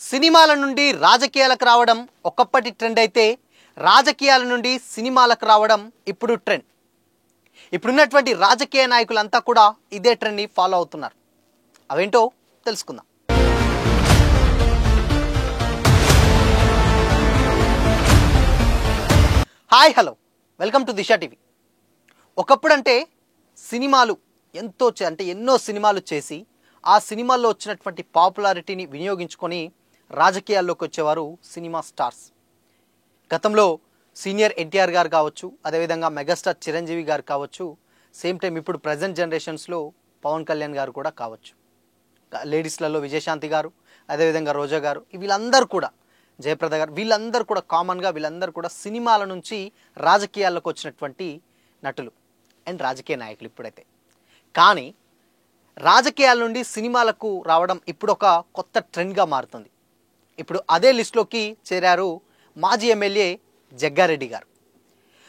సినిమాల నుండి రాజకీయాలకు రావడం ఒకప్పటి ట్రెండ్ అయితే రాజకీయాల నుండి సినిమాలకు రావడం ఇప్పుడు ట్రెండ్. ఇప్పుడున్నటువంటి రాజకీయ నాయకులంతా కూడా ఇదే ట్రెండ్ని ఫాలో అవుతున్నారు. అవేంటో తెలుసుకుందాం. Hi hello, welcome to Disha TV. ఒకప్పుడంటే సినిమాలు ఎన్నో సినిమాలు చేసి ఆ సినిమాల్లో వచ్చినటువంటి పాపులారిటీని వినియోగించుకొని రాజకీయాల్లోకి వచ్చేవారు సినిమా స్టార్స్. గతంలో సీనియర్ ఎన్టీఆర్ గారు కావచ్చు, అదేవిధంగా మెగాస్టార్ చిరంజీవి గారు కావచ్చు, సేమ్ టైం ఇప్పుడు ప్రజెంట్ జనరేషన్స్లో పవన్ కళ్యాణ్ గారు కూడా కావచ్చు, లేడీస్లలో విజయశాంతి గారు, అదేవిధంగా రోజా గారు, వీళ్ళందరూ కూడా, జయప్రద గారు, వీళ్ళందరూ కూడా కామన్గా వీళ్ళందరూ కూడా సినిమాల నుంచి రాజకీయాల్లోకి వచ్చినటువంటి నటులు అండ్ రాజకీయ నాయకులు ఇప్పుడైతే. కానీ రాజకీయాల నుండి సినిమాలకు రావడం ఇప్పుడు ఒక కొత్త ట్రెండ్గా మారుతుంది. ఇప్పుడు అదే లిస్టులోకి చేరారు మాజీ ఎమ్మెల్యే జగ్గారెడ్డి గారు.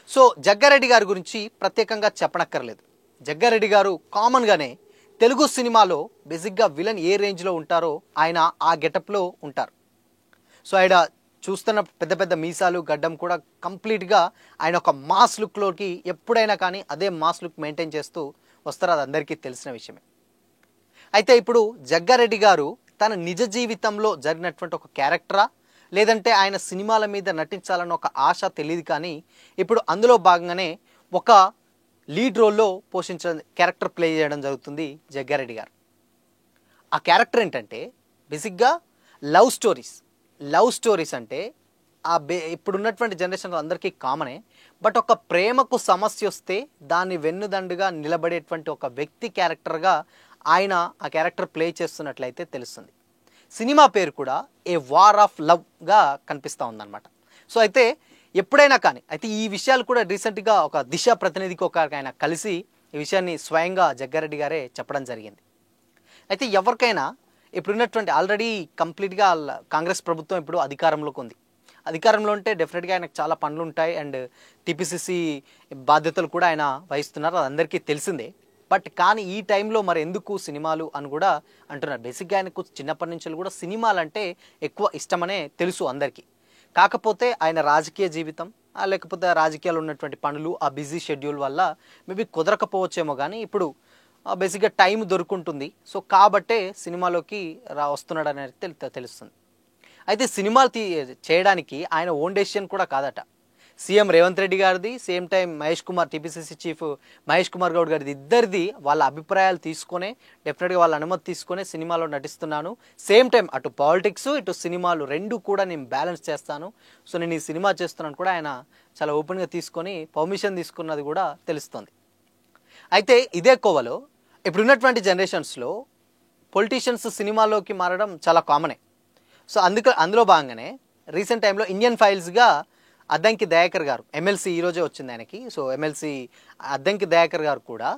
సో జగ్గారెడ్డి గారి గురించి ప్రత్యేకంగా చెప్పనక్కర్లేదు. జగ్గారెడ్డి గారు కామన్గానే తెలుగు సినిమాలో బేసిక్గా విలన్ ఏ రేంజ్లో ఉంటారో ఆయన ఆ గెటప్లో ఉంటారు. సో ఆయన చూస్తున్న పెద్ద పెద్ద మీసాలు, గడ్డం కూడా కంప్లీట్గా ఆయన ఒక మాస్ లుక్లోకి ఎప్పుడైనా కానీ అదే మాస్ లుక్ మెయింటైన్ చేస్తూ వస్తారు. అది అందరికీ తెలిసిన విషయమే. అయితే ఇప్పుడు జగ్గారెడ్డి గారు తన నిజ జీవితంలో జరిగినటువంటి ఒక క్యారెక్టరా, లేదంటే ఆయన సినిమాల మీద నటించాలన్న ఒక ఆశ తెలియదు, కానీ ఇప్పుడు అందులో భాగంగానే ఒక లీడ్ రోల్లో పోషించడం, క్యారెక్టర్ ప్లే చేయడం జరుగుతుంది జగ్గారెడ్డి గారు. ఆ క్యారెక్టర్ ఏంటంటే బేసిక్గా లవ్ స్టోరీస్ అంటే ఇప్పుడున్నటువంటి జనరేషన్లో అందరికీ కామనే. బట్ ఒక ప్రేమకు సమస్య వస్తే దాన్ని వెన్నుదండుగా నిలబడేటువంటి ఒక వ్యక్తి క్యారెక్టర్గా ఆయన ఆ క్యారెక్టర్ ప్లే చేస్తున్నట్లయితే తెలుస్తుంది. సినిమా పేరు కూడా ఏ వార్ ఆఫ్ లవ్గా కనిపిస్తూ ఉందన్నమాట. సో అయితే ఎప్పుడైనా కానీ అయితే ఈ విషయాలు కూడా రీసెంట్గా ఒక దిశ ప్రతినిధికి ఒక ఆయన కలిసి ఈ విషయాన్ని స్వయంగా జగ్గారెడ్డి గారే చెప్పడం జరిగింది. అయితే ఎవరికైనా ఇప్పుడున్నటువంటి ఆల్రెడీ కంప్లీట్గా కాంగ్రెస్ ప్రభుత్వం ఇప్పుడు అధికారంలోకి ఉంది. అధికారంలో ఉంటే డెఫినెట్గా ఆయనకు చాలా పనులు ఉంటాయి అండ్ టీపీసీసీ బాధ్యతలు కూడా ఆయన వహిస్తున్నారు, అది అందరికీ తెలిసిందే. బట్ కానీ ఈ టైంలో మరి ఎందుకు సినిమాలు అని కూడా అంటున్నారు. బేసిక్గా ఆయనకు చిన్నప్పటి నుంచి కూడా సినిమాలు అంటే ఎక్కువ ఇష్టమనే తెలుసు అందరికీ. కాకపోతే ఆయన రాజకీయ జీవితం, లేకపోతే రాజకీయాలు ఉన్నటువంటి పనులు, ఆ బిజీ షెడ్యూల్ వల్ల మేబీ కుదరకపోవచ్చేమో, కానీ ఇప్పుడు బేసిక్గా టైం దొరుకుంటుంది. సో కాబట్టే సినిమాలోకి వస్తున్నాడు అనేది తెలుస్తుంది. అయితే సినిమాలు చేయడానికి ఆయన ఓన్ డెసిషన్ కూడా కాదట. సీఎం రేవంత్ రెడ్డి గారిది, same time Mahesh Kumar, TPCC chief Mahesh Kumar Goud గారిది, ఇద్దరిది వాళ్ళ అభిప్రాయాలు తీసుకునే, డెఫినెట్గా వాళ్ళ అనుమతి తీసుకునే సినిమాలో నటిస్తున్నాను. సేమ్ టైం అటు పాలిటిక్స్ ఇటు సినిమాలు రెండు కూడా నేను బ్యాలెన్స్ చేస్తాను, సో నేను ఈ సినిమా చేస్తున్నాను కూడా ఆయన చాలా ఓపెన్గా తీసుకొని పర్మిషన్ తీసుకున్నది కూడా తెలుస్తుంది. అయితే ఇదే కోవలో ఇప్పుడున్నటువంటి జనరేషన్స్లో పొలిటీషియన్స్ సినిమాలోకి మారడం చాలా కామనే. సో అందులో భాగంగానే రీసెంట్ టైంలో ఇండియన్ ఫైల్స్గా అద్దంకి దయాకర్ గారు, ఎమ్మెల్సీ ఈరోజే వచ్చింది ఆయనకి. సో ఎమ్మెల్సీ అద్దంకి దయాకర్ గారు కూడా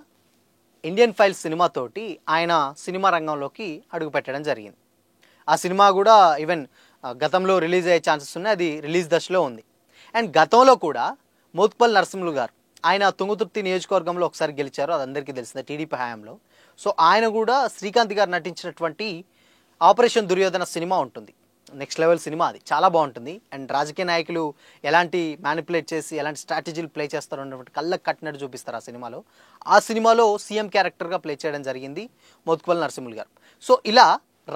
ఇండియన్ ఫైల్స్ సినిమాతోటి ఆయన సినిమా రంగంలోకి అడుగు పెట్టడం జరిగింది. ఆ సినిమా కూడా ఈవెన్ గతంలో రిలీజ్ అయ్యే ఛాన్సెస్ ఉన్నాయి, అది రిలీజ్ దశలో ఉంది. అండ్ గతంలో కూడా మోత్పల్ నరసింహులు గారు, ఆయన తుంగతుర్తి నియోజకవర్గంలో ఒకసారి గెలిచారు, అది అందరికీ తెలిసిందే టీడీపీ హయాంలో. సో ఆయన కూడా శ్రీకాంత్ గారు నటించినటువంటి ఆపరేషన్ దుర్యోధన సినిమా ఉంటుంది, నెక్స్ట్ లెవెల్ సినిమా, అది చాలా బాగుంటుంది. అండ్ రాజకీయ నాయకులు ఎలాంటి మ్యానిపులేట్ చేసి ఎలాంటి స్ట్రాటజీలు ప్లే చేస్తారు అన్నటువంటి కళ్ళకు కట్టినట్టు చూపిస్తారు ఆ సినిమాలో. ఆ సినిమాలో సీఎం క్యారెక్టర్గా ప్లే చేయడం జరిగింది మోత్కుపల్లి నరసింహులు గారు. సో ఇలా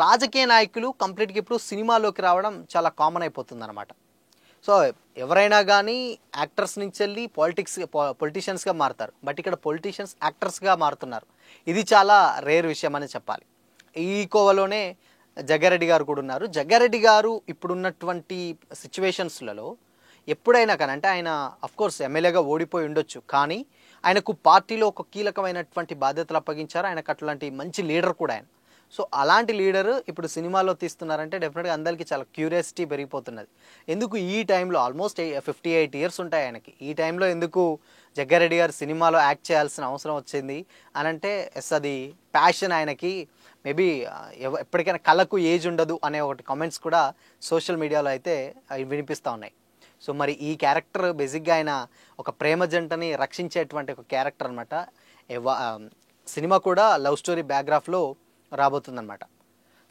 రాజకీయ నాయకులు కంప్లీట్గా ఇప్పుడు సినిమాలోకి రావడం చాలా కామన్ అయిపోతుంది అనమాట. సో ఎవరైనా కానీ యాక్టర్స్ నుంచి వెళ్ళి పొలిటీషియన్స్గా మారుతారు, బట్ ఇక్కడ పొలిటీషియన్స్ యాక్టర్స్గా మారుతున్నారు. ఇది చాలా రేర్ విషయం అని చెప్పాలి. ఈ కోవలోనే జగ్గారెడ్డి గారు కూడా ఉన్నారు. జగ్గారెడ్డి గారు ఇప్పుడున్నటువంటి సిచ్యువేషన్స్లలో ఎప్పుడైనా కానీ, అంటే ఆయన అఫ్కోర్స్ ఎమ్మెల్యేగా ఓడిపోయి ఉండొచ్చు, కానీ ఆయనకు పార్టీలో ఒక కీలకమైనటువంటి బాధ్యతలు అప్పగించారు. ఆయనకు అట్లాంటి మంచి లీడర్ కూడా ఆయన. సో అలాంటి లీడరు ఇప్పుడు సినిమాలో తీస్తున్నారంటే డెఫినెట్గా అందరికీ చాలా క్యూరియాసిటీ పెరిగిపోతున్నది. ఎందుకు ఈ టైంలో ఆల్మోస్ట్ 58 ఇయర్స్ ఉంటాయి ఆయనకి, ఈ టైంలో ఎందుకు జగ్గారెడ్డి గారు సినిమాలో యాక్ట్ చేయాల్సిన అవసరం వచ్చింది అని అంటే, అది ప్యాషన్ ఆయనకి. మేబీ ఎప్పటికైనా కళకు ఏజ్ ఉండదు అనే ఒకటి కామెంట్స్ కూడా సోషల్ మీడియాలో అయితే వినిపిస్తూ ఉన్నాయి. సో మరి ఈ క్యారెక్టర్ బేసిక్గా ఆయన ఒక ప్రేమ జంటని రక్షించేటువంటి ఒక క్యారెక్టర్ అనమాట. సినిమా కూడా లవ్ స్టోరీ బ్యాక్గ్రాఫ్లో రాబోతుందన్నమాట.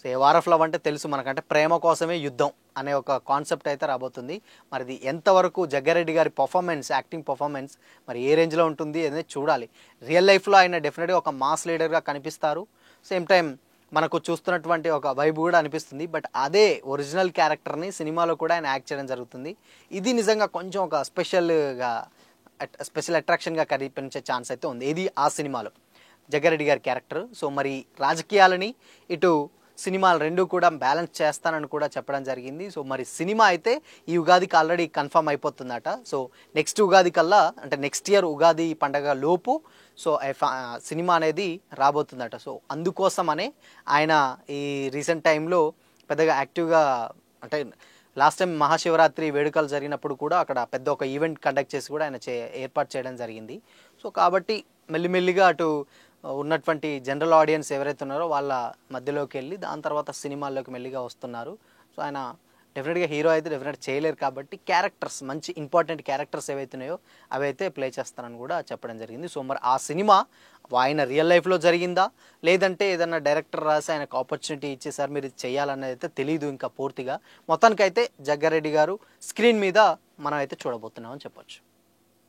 So a war of love అంటే తెలుసు మనకంటే ప్రేమ కోసమే యుద్ధం అనే ఒక కాన్సెప్ట్ అయితే రాబోతుంది. మరి ఇది ఎంతవరకు జగ్గారెడ్డి గారి పర్ఫార్మెన్స్, యాక్టింగ్ పర్ఫార్మెన్స్ మరి ఏ రేంజ్లో ఉంటుంది అనేది చూడాలి. రియల్ లైఫ్లో ఆయన డెఫినెట్గా ఒక మాస్ లీడర్గా కనిపిస్తారు. సేమ్ టైం మనకు చూస్తున్నటువంటి ఒక వైబ్ కూడా అనిపిస్తుంది. బట్ అదే ఒరిజినల్ క్యారెక్టర్ని సినిమాలో కూడా ఆయన యాక్ట్ చేయడం జరుగుతుంది. ఇది నిజంగా కొంచెం ఒక స్పెషల్ అట్రాక్షన్గా కనిపించే ఛాన్స్ అయితే ఉంది. ఇది ఆ సినిమాలో జగ్గారెడ్డి గారి క్యారెక్టర్. సో మరి రాజకీయాలని ఇటు సినిమాలు రెండు కూడా బ్యాలెన్స్ చేస్తానని కూడా చెప్పడం జరిగింది. సో మరి సినిమా అయితే ఈ ఉగాదికి ఆల్రెడీ కన్ఫర్మ్ అయిపోతుందట. సో నెక్స్ట్ ఉగాది కల్లా అంటే నెక్స్ట్ ఇయర్ ఉగాది పండగ లోపు సో సినిమా అనేది రాబోతుందట. సో అందుకోసమనే ఆయన ఈ రీసెంట్ టైంలో పెద్దగా యాక్టివ్గా అంటే లాస్ట్ టైం మహాశివరాత్రి వేడుకలు జరిగినప్పుడు కూడా అక్కడ పెద్ద ఒక ఈవెంట్ కండక్ట్ చేసి కూడా ఆయన ఏర్పాటు చేయడం జరిగింది. సో కాబట్టి మెల్లిమెల్లిగా అటు ఉన్నటువంటి జనరల్ ఆడియన్స్ ఎవరైతే ఉన్నారో వాళ్ళ మధ్యలోకి వెళ్ళి దాని తర్వాత సినిమాల్లోకి మెల్లిగా వస్తున్నారు. సో ఆయన డెఫినెట్గా హీరో అయితే డెఫినెట్ చేయలేరు కాబట్టి క్యారెక్టర్స్, మంచి ఇంపార్టెంట్ క్యారెక్టర్స్ ఏవైతున్నాయో అవి అయితే ప్లే చేస్తానని కూడా చెప్పడం జరిగింది. సో మరి ఆ సినిమా ఆయన రియల్ లైఫ్లో జరిగిందా లేదంటే ఏదన్నా డైరెక్టర్ రాసి ఆయనకు ఆపర్చునిటీ ఇచ్చేసారు మీరు ఇది చేయాలనేది అయితే తెలియదు ఇంకా పూర్తిగా. మొత్తానికైతే జగ్గారెడ్డి గారు స్క్రీన్ మీద మనం అయితే చూడబోతున్నామని చెప్పొచ్చు.